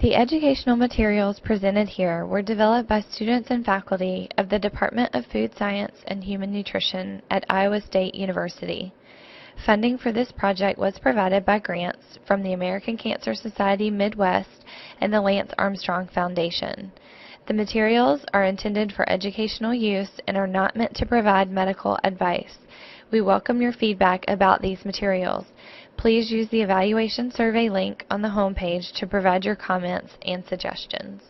The educational materials presented here were developed by students and faculty of the Department of Food Science and Human Nutrition at Iowa State University. Funding for this project was provided by grants from the American Cancer Society Midwest and the Lance Armstrong Foundation. The materials are intended for educational use and are not meant to provide medical advice. We welcome your feedback about these materials. Please use the evaluation survey link on the homepage to provide your comments and suggestions.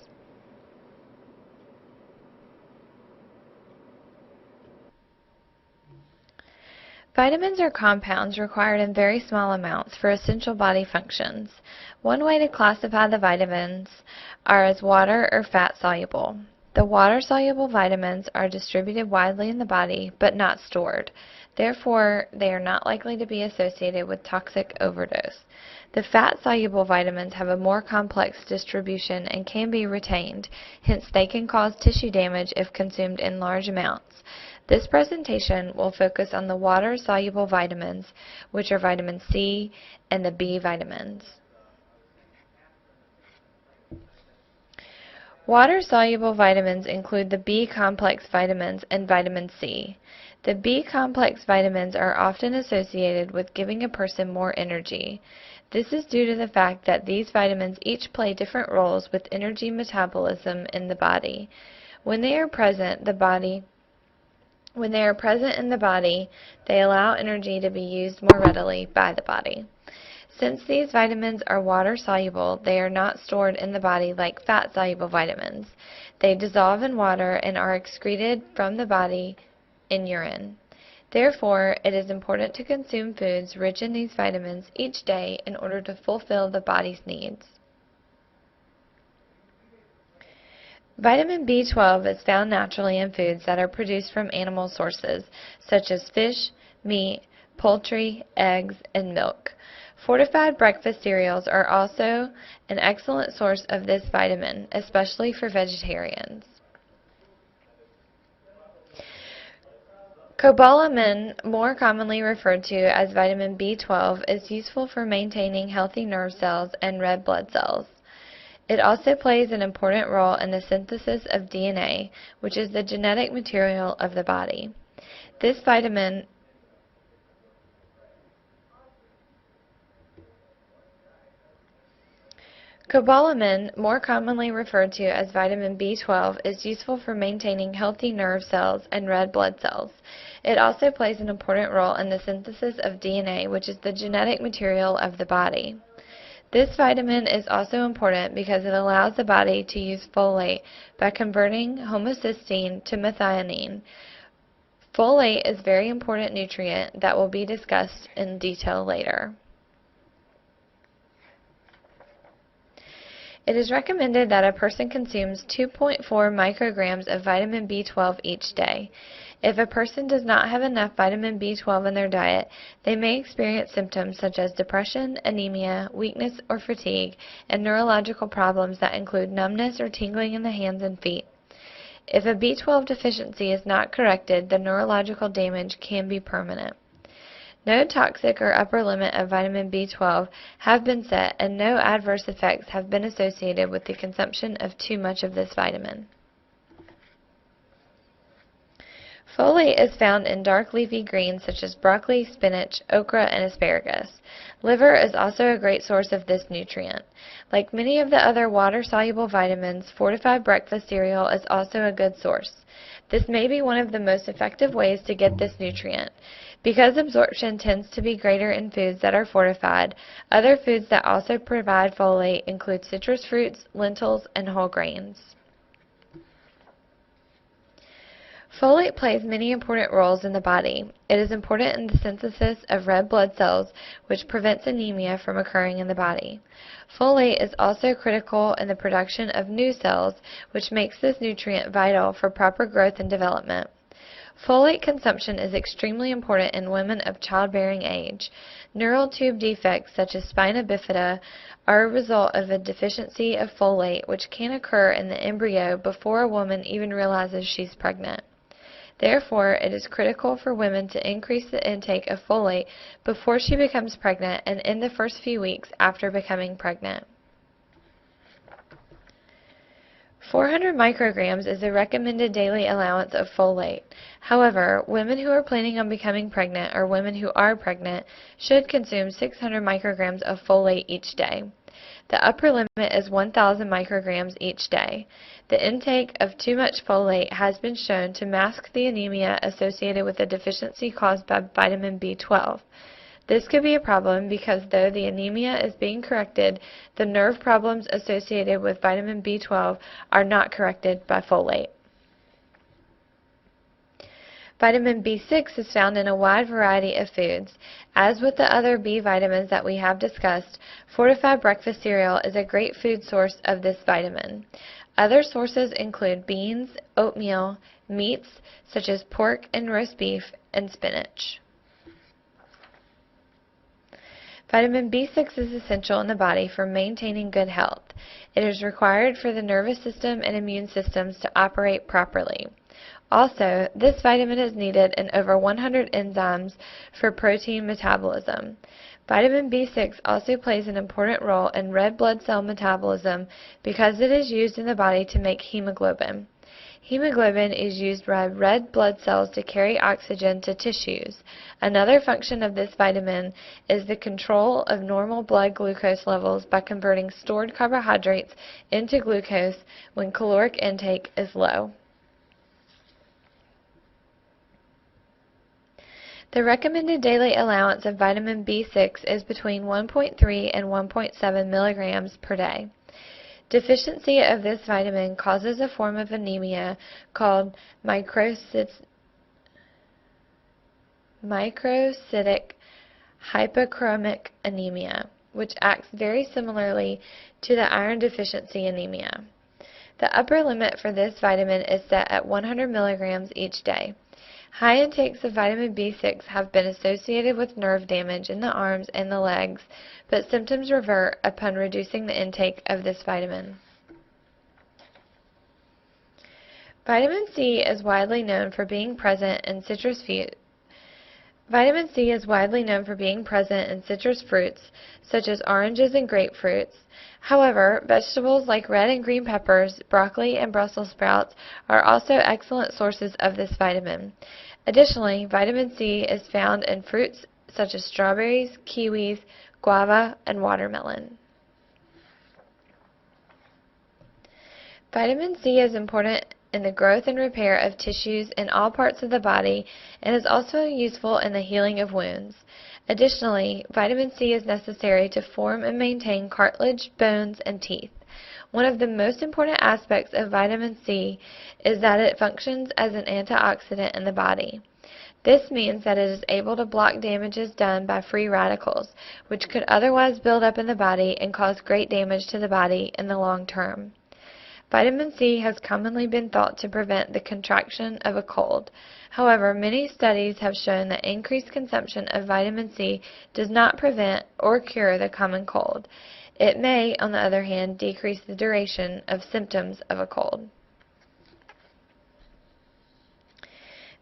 Vitamins are compounds required in very small amounts for essential body functions. One way to classify the vitamins are as water or fat soluble. The water-soluble vitamins are distributed widely in the body but not stored. Therefore, they are not likely to be associated with toxic overdose. The fat-soluble vitamins have a more complex distribution and can be retained, hence they can cause tissue damage if consumed in large amounts. This presentation will focus on the water-soluble vitamins, which are vitamin C and the B vitamins. Water-soluble vitamins include the B-complex vitamins and vitamin C. The B-complex vitamins are often associated with giving a person more energy. This is due to the fact that these vitamins each play different roles with energy metabolism in the body. When they are present in the body, they allow energy to be used more readily by the body. Since these vitamins are water-soluble, they are not stored in the body like fat-soluble vitamins. They dissolve in water and are excreted from the body in urine. Therefore, it is important to consume foods rich in these vitamins each day in order to fulfill the body's needs. Vitamin B12 is found naturally in foods that are produced from animal sources, such as fish, meat, poultry, eggs, and milk. Fortified breakfast cereals are also an excellent source of this vitamin, especially for vegetarians. Cobalamin, more commonly referred to as vitamin B12, is useful for maintaining healthy nerve cells and red blood cells. It also plays an important role in the synthesis of DNA, which is the genetic material of the body. This vitamin Cobalamin, more commonly referred to as vitamin B12, is useful for maintaining healthy nerve cells and red blood cells. It also plays an important role in the synthesis of DNA, which is the genetic material of the body. This vitamin is also important because it allows the body to use folate by converting homocysteine to methionine. Folate is a very important nutrient that will be discussed in detail later. It is recommended that a person consumes 2.4 micrograms of vitamin B12 each day. If a person does not have enough vitamin B12 in their diet, they may experience symptoms such as depression, anemia, weakness or fatigue, and neurological problems that include numbness or tingling in the hands and feet. If a B12 deficiency is not corrected, the neurological damage can be permanent. No toxic or upper limit of vitamin B12 have been set, and no adverse effects have been associated with the consumption of too much of this vitamin. Folate is found in dark leafy greens such as broccoli, spinach, okra, and asparagus. Liver is also a great source of this nutrient. Like many of the other water-soluble vitamins, fortified breakfast cereal is also a good source. This may be one of the most effective ways to get this nutrient. Because absorption tends to be greater in foods that are fortified, other foods that also provide folate include citrus fruits, lentils, and whole grains. Folate plays many important roles in the body. It is important in the synthesis of red blood cells, which prevents anemia from occurring in the body. Folate is also critical in the production of new cells, which makes this nutrient vital for proper growth and development. Folate consumption is extremely important in women of childbearing age. Neural tube defects such as spina bifida are a result of a deficiency of folate, which can occur in the embryo before a woman even realizes she's pregnant. Therefore, it is critical for women to increase the intake of folate before she becomes pregnant and in the first few weeks after becoming pregnant. 400 micrograms is the recommended daily allowance of folate. However, women who are planning on becoming pregnant or women who are pregnant should consume 600 micrograms of folate each day. The upper limit is 1,000 micrograms each day. The intake of too much folate has been shown to mask the anemia associated with a deficiency caused by vitamin B12. This could be a problem because though the anemia is being corrected, the nerve problems associated with vitamin B12 are not corrected by folate. Vitamin B6 is found in a wide variety of foods. As with the other B vitamins that we have discussed, fortified breakfast cereal is a great food source of this vitamin. Other sources include beans, oatmeal, meats such as pork and roast beef, and spinach. Vitamin B6 is essential in the body for maintaining good health. It is required for the nervous system and immune systems to operate properly. Also, this vitamin is needed in over 100 enzymes for protein metabolism. Vitamin B6 also plays an important role in red blood cell metabolism because it is used in the body to make hemoglobin. Hemoglobin is used by red blood cells to carry oxygen to tissues. Another function of this vitamin is the control of normal blood glucose levels by converting stored carbohydrates into glucose when caloric intake is low. The recommended daily allowance of vitamin B6 is between 1.3 and 1.7 milligrams per day. Deficiency of this vitamin causes a form of anemia called microcytic hypochromic anemia, which acts very similarly to the iron deficiency anemia. The upper limit for this vitamin is set at 100 milligrams each day. High intakes of vitamin B6 have been associated with nerve damage in the arms and the legs, but symptoms revert upon reducing the intake of this vitamin. Vitamin C is widely known for being present in citrus fruits. Vitamin C is widely known for being present in citrus fruits such as oranges and grapefruits. However, vegetables like red and green peppers, broccoli, and Brussels sprouts are also excellent sources of this vitamin. Additionally, vitamin C is found in fruits such as strawberries, kiwis, guava, and watermelon. Vitamin C is important in the growth and repair of tissues in all parts of the body and is also useful in the healing of wounds. Additionally, vitamin C is necessary to form and maintain cartilage, bones, and teeth. One of the most important aspects of vitamin C is that it functions as an antioxidant in the body. This means that it is able to block damages done by free radicals, which could otherwise build up in the body and cause great damage to the body in the long term. Vitamin C has commonly been thought to prevent the contraction of a cold. However, many studies have shown that increased consumption of vitamin C does not prevent or cure the common cold. It may, on the other hand, decrease the duration of symptoms of a cold.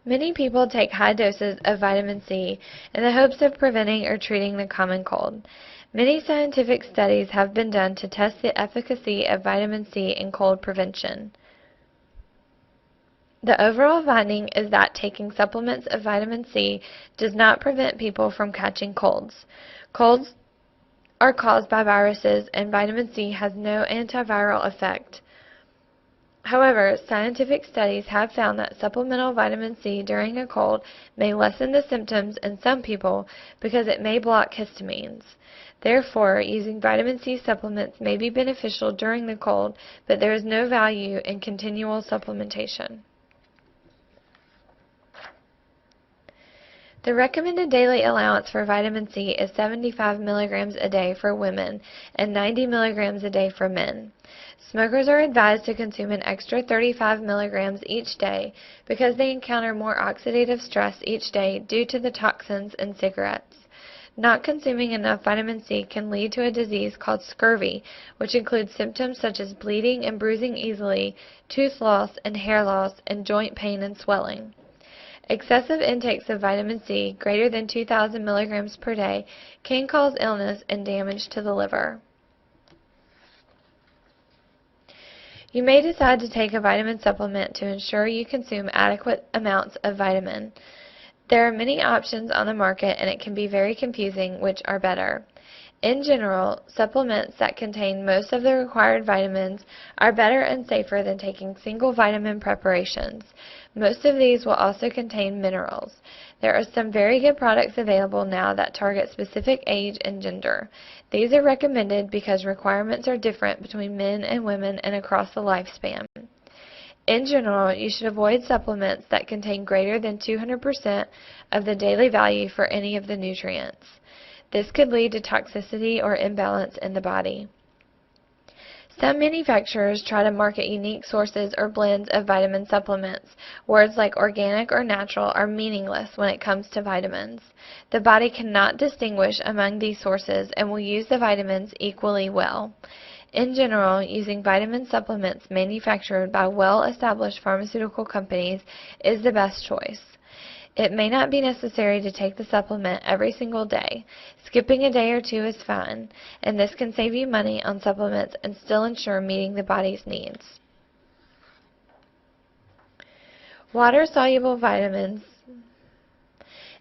Many people take high doses of vitamin C in the hopes of preventing or treating the common cold. Many scientific studies have been done to test the efficacy of vitamin C in cold prevention. The overall finding is that taking supplements of vitamin C does not prevent people from catching colds. Colds are caused by viruses, and vitamin C has no antiviral effect. However, scientific studies have found that supplemental vitamin C during a cold may lessen the symptoms in some people because it may block histamines. Therefore, using vitamin C supplements may be beneficial during the cold, but there is no value in continual supplementation. The recommended daily allowance for vitamin C is 75 milligrams a day for women and 90 milligrams a day for men. Smokers are advised to consume an extra 35 milligrams each day because they encounter more oxidative stress each day due to the toxins in cigarettes. Not consuming enough vitamin C can lead to a disease called scurvy, which includes symptoms such as bleeding and bruising easily, tooth loss and hair loss, and joint pain and swelling. Excessive intakes of vitamin C, greater than 2,000 milligrams per day, can cause illness and damage to the liver. You may decide to take a vitamin supplement to ensure you consume adequate amounts of vitamin. There are many options on the market, and it can be very confusing which are better. In general, supplements that contain most of the required vitamins are better and safer than taking single vitamin preparations. Most of these will also contain minerals. There are some very good products available now that target specific age and gender. These are recommended because requirements are different between men and women and across the lifespan. In general, you should avoid supplements that contain greater than 200% of the daily value for any of the nutrients. This could lead to toxicity or imbalance in the body. Some manufacturers try to market unique sources or blends of vitamin supplements. Words like organic or natural are meaningless when it comes to vitamins. The body cannot distinguish among these sources and will use the vitamins equally well. In general, using vitamin supplements manufactured by well-established pharmaceutical companies is the best choice. It may not be necessary to take the supplement every single day. Skipping a day or two is fine, and this can save you money on supplements and still ensure meeting the body's needs. Water-soluble vitamins.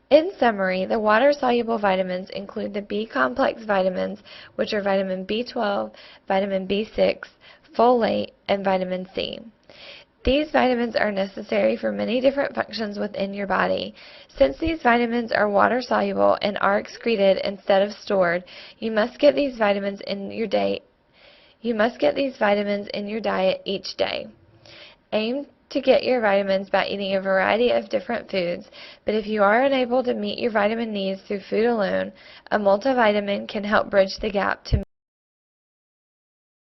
In summary, the water-soluble vitamins include the B-complex vitamins, which are vitamin B12, vitamin B6, folate, and vitamin C. These vitamins are necessary for many different functions within your body. Since these vitamins are water-soluble and are excreted instead of stored, you must get these vitamins in your diet each day. Aim to get your vitamins by eating a variety of different foods, but if you are unable to meet your vitamin needs through food alone, a multivitamin can help bridge the gap to